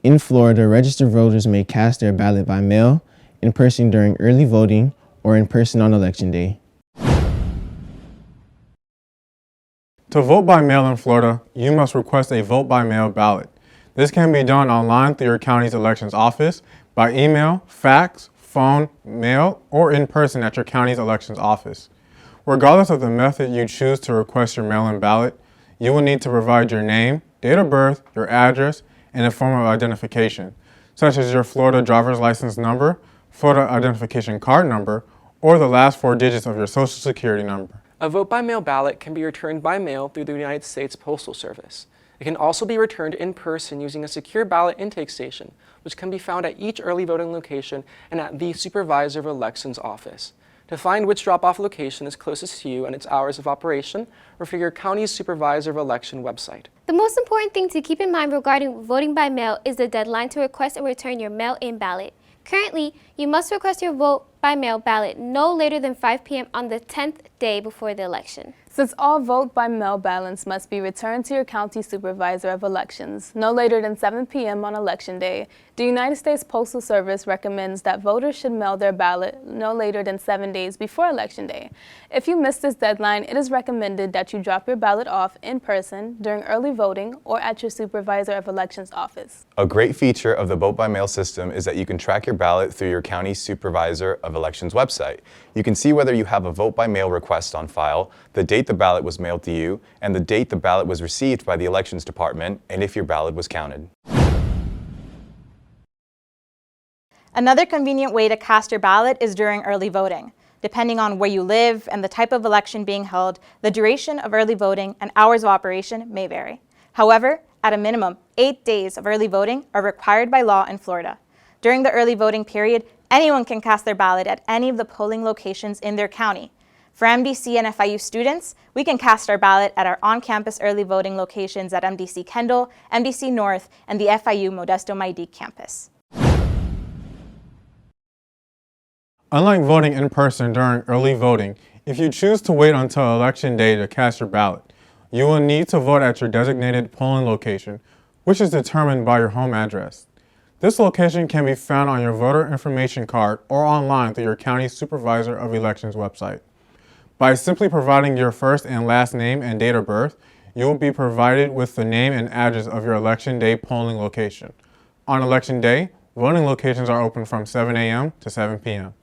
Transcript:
In Florida, registered voters may cast their ballot by mail, in person during early voting, or in person on Election Day. To vote by mail in Florida, you must request a vote by mail ballot. This can be done online through your county's elections office, by email, fax, phone, mail, or in person at your county's elections office. Regardless of the method you choose to request your mail-in ballot, you will need to provide your name, date of birth, your address, and a form of identification, such as your Florida driver's license number, Florida identification card number, or the last 4 digits of your Social Security number. A vote-by-mail ballot can be returned by mail through the United States Postal Service. It can also be returned in person using a secure ballot intake station, which can be found at each early voting location and at the Supervisor of Elections office. To find which drop-off location is closest to you and its hours of operation, refer to your county's Supervisor of Election website. The most important thing to keep in mind regarding voting by mail is the deadline to request and return your mail-in ballot. Currently, you must request your vote by mail ballot no later than 5 p.m. on the 10th day before the election. Since all vote by mail ballots must be returned to your county supervisor of elections no later than 7 p.m. on Election Day, the United States Postal Service recommends that voters should mail their ballot no later than 7 days before Election Day. If you miss this deadline, it is recommended that you drop your ballot off in person during early voting or at your supervisor of elections office. A great feature of the vote by mail system is that you can track your ballot through your county supervisor of elections website. You can see whether you have a vote by mail request on file, the date the ballot was mailed to you, and the date the ballot was received by the elections department, and if your ballot was counted. Another convenient way to cast your ballot is during early voting. Depending on where you live and the type of election being held, the duration of early voting and hours of operation may vary. However, at a minimum, 8 days of early voting are required by law in Florida. During the early voting period, anyone can cast their ballot at any of the polling locations in their county. For MDC and FIU students, we can cast our ballot at our on-campus early voting locations at MDC Kendall, MDC North, and the FIU Modesto Maidí campus. Unlike voting in person during early voting, if you choose to wait until Election Day to cast your ballot, you will need to vote at your designated polling location, which is determined by your home address. This location can be found on your voter information card or online through your county supervisor of elections website. By simply providing your first and last name and date of birth, you will be provided with the name and address of your Election Day polling location. On Election Day, voting locations are open from 7 a.m. to 7 p.m.